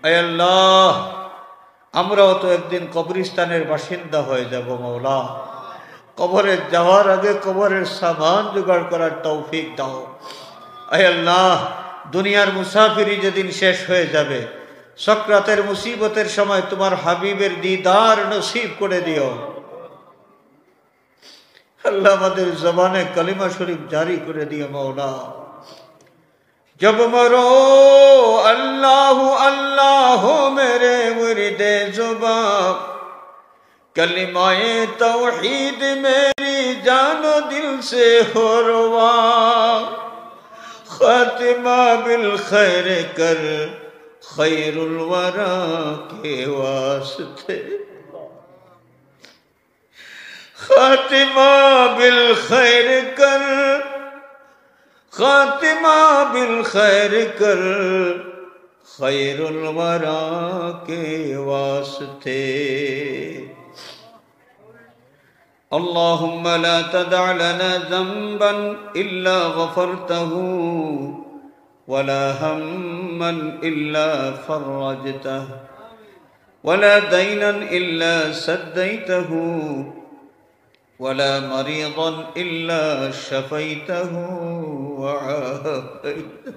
আয় আল্লাহ, আমরাও তো একদিন কবরস্থানের বাসিন্দা হয়ে যাব মওলা। কবরে যাওয়ার আগে কবরের সামান জোগাড় করার তৌফিক দাও। আয় আল্লাহ, দুনিয়ার মুসাফিরি যেদিন শেষ হয়ে যাবে, সকরাতের মুসিবতের সময় তোমার হাবিবের দিদার নসিব করে দিও। আল্লাহ, আমাদের জবানে কালিমা শরীফ জারি করে দিও মওলা। जब मरो अल्लाह अल्लाह मेरे मुर्दे जुबां, कलिमाए तौहीद मेरी जानो दिल से हो रवा, खातिमा बिल खैर कर खैरुल वरा के वास्ते, खातिमा बिल खैर कर, खातिमा बिल खैर कर खैरुल वरा के वास्ते। अल्लाहुम्मा ला तदअ लना ज़ंबन इल्ला गफ़रतहु वला हम्मन इल्ला फ़र्रजतहु वला दैनन इल्ला सद्दैतहु वला मरीज़न इल्ला शफ़ैतहु वआफ़ैतहु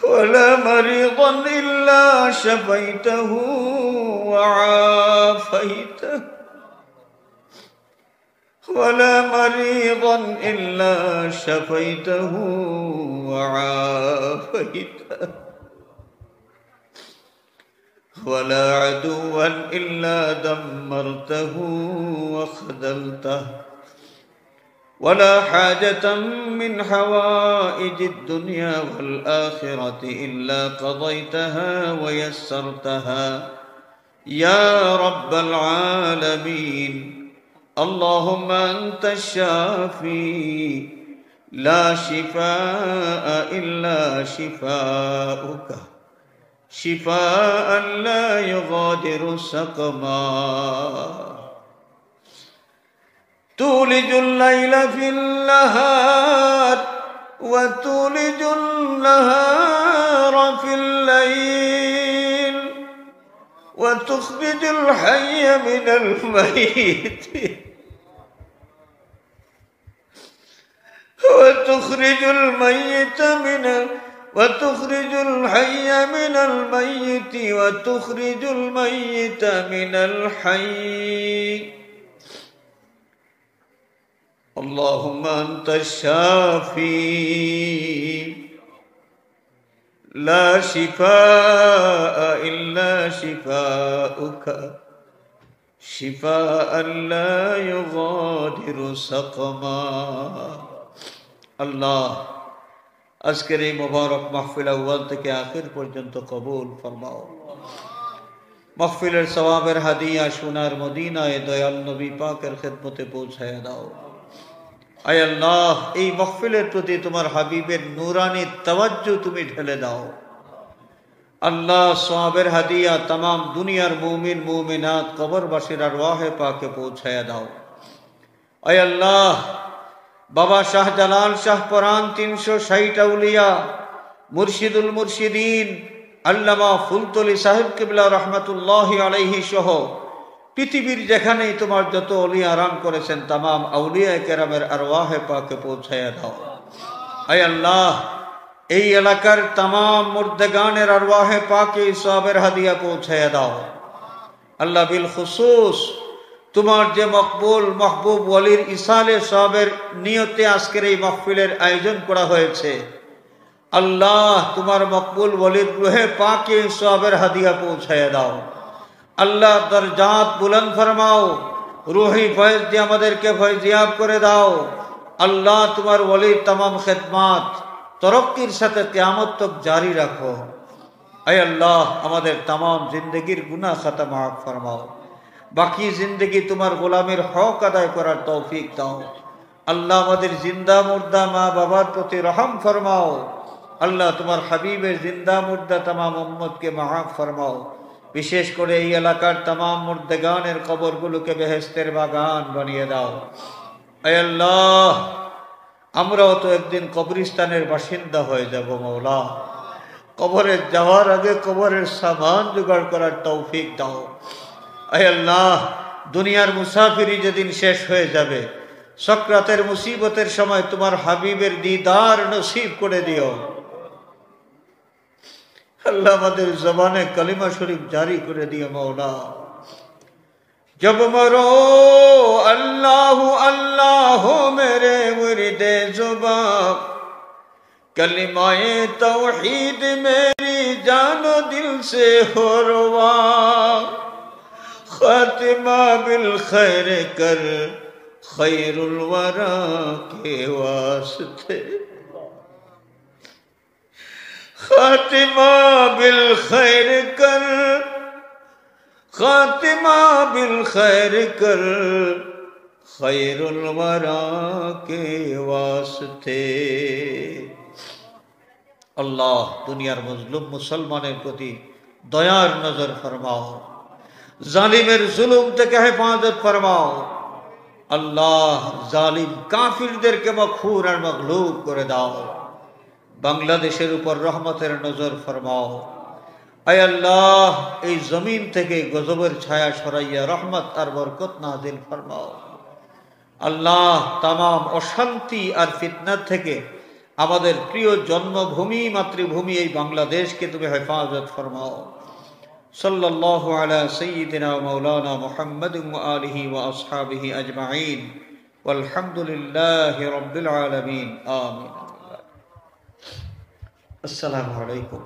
वला मरीज़न इल्ला शफ़ैतहु वआफ़ैतहु वला मरीज़न इल्ला शफ़ैतहु वआफ़ैतहु वला अदुव्वन इल्ला दम्मरतहु वख़ज़लतहु वला हाजतम मिन हवाइजिद दुनिया वल आखिरति इल्ला क़ज़यतहा व यस्सरतहा या रब्बल आलमीन। अल्लाहुम्मा अंतश शाफ़ी ला शिफ़ाअ इल्ला शिफ़ाउका शिफ़ाअन ला युग़ादिरु सक़मा। तूलिजुल लैल फिल नहार व तूलिजुल नहार फिल लैल व तुख़रिजुल हय्य मिनल मय्यित व तुख़रिजुल मय्यित मिनल وتخرج الحي من الميت وتخرج الميت من الحي اللهم أنت الشافي لا شفاء إلا شفاؤك شفاء لا يغادر سقما। الله আজকের এই মোবারক মাহফিল আউয়াল থেকে আখির পর্যন্ত কবুল ফরমাও। মাহফিলের সওয়াবের হাদিয়া সোনার মদিনায় দয়াল নবী পাকের খেদমতে পৌঁছায়া দাও। আয় আল্লাহ, এই মাহফিলের প্রতি তোমার হাবিবের নূরানি তাওয়াজ্জু তুমি ঢেলে দাও। আল্লাহ, সওয়াবের হাদিয়া तमाम দুনিয়ার মুমিন মুমিনাত কবরবাসীর আরওয়াহে পাকে পৌঁছায়া দাও। আয় আল্লাহ, বাবা শাহজালাল শাহপরান 360 আউলিয়া মুর্শিদুল মুর্শিদিন আল্লামা ফুলতলি সাহেব কিবলা রহমাতুল্লাহি আলাইহি সহ পৃথিবীর যেখানেই তোমার যত ওলিয়া আরাম করেছেন तमाम আউলিয়া কেরামের আরওয়াহে পাকে পৌঁছায়া দাও। আয় আল্লাহ, এই এলাকার तमाम মুর্দেগানের আরওয়াহে পাকে সওয়াবের হাদিয়া পৌঁছায়া দাও। আল্লাহ, বিল খুসুস তোমার যে মকবুল মাহবুব ওয়ালির ইসালে সওয়াবের নিয়তে আজকের এই মাহফিলের আয়োজন করা হয়েছে, আল্লাহ তোমার মকবুল ওয়ালির রূহে পাকে সওয়াবের হাদিয়া পৌঁছায়া দাও। আল্লাহ, দরজাত বুলন্দ ফরমাও, রূহি ফয়েজ দিয়ে আমাদেরকে ফয়জিয়াব করে দাও। আল্লাহ, তোমার ওয়ালির तमाम খিদমাত তরক্কির সাথে কিয়ামত তক জারি রাখো। আয় আল্লাহ, আমাদের तमाम জিন্দেগির গুনাহ খাতা মাফ ফরমাও। বাকি জিন্দগি তোমার গোলামের হক আদায় করার তৌফিক দাও। আল্লাহ, আমাদের জিন্দা মুর্দা মা বাবার প্রতি রহম ফরমাও। আল্লাহ, তোমার হাবিবের জিন্দা মুর্দা तमाम উম্মতকে মাফ ফরমাও। বিশেষ করে এই এলাকার तमाम মুর্দেগানের কবরগুলোকে বেহেশতের বাগান বানিয়ে দাও। আয় আল্লাহ, আমরাও তো একদিন কবরস্থানের বাসিন্দা হয়ে যাব মওলা। কবরে যাওয়ার আগে কবরের সামান জোগাড় করার তৌফিক দাও। আয় আল্লাহ, দুনিয়ার মুসাফিরি যেদিন শেষ হয়ে যাবে, সকরাতের মুসিবতের সময় তোমার হাবিবের দিদার নসিব করে দিও। আল্লাহ আমাদের জবানে কালিমা শরীফ জারি করে দিও মওলা। जब मरो अल्लाह अल्लाह मेरे मुर्दे जुबान, कलिमाए तौहीद मेरी जानो दिल से हो रवा, खातिमा बिल खैर कर खैरुल वरा के वास्ते, खातिमा बिल खैर कर, खातिमा बिल खैर कर खैरुल वरा के वास्ते। अल्लाह दुनियार मजलूम मुसलमानेर प्रति दयार नजर फरमाओ, जालिमेर जुलुम থেকে হেফাজত फरमाओ। अल्लाह जालिम काफिरদেরকে मखूर और मगलूब করে দাও। বাংলাদেশের উপর রহমতের নজর ফরমাও। আয় আল্লাহ, এই জমিন থেকে গজবের ছায়া সরাইয়া রহমত আর বরকত নাজিল ফরমাও। আল্লাহ, তামাম অশান্তি আর ফিতনা থেকে আমাদের প্রিয় জন্মভূমি মাতৃভূমি এই বাংলাদেশকে তুমি হেফাজত ফরমাও। সাল্লাল্লাহু আলা সাইয়্যিদিনা ওয়া মাওলানা মুহাম্মাদিন ওয়া আলিহি ওয়া আসহাবিহি আজমাইন, ওয়ালহামদুলিল্লাহি রাব্বিল আলামিন। আমিন। আসসালামু আলাইকুম।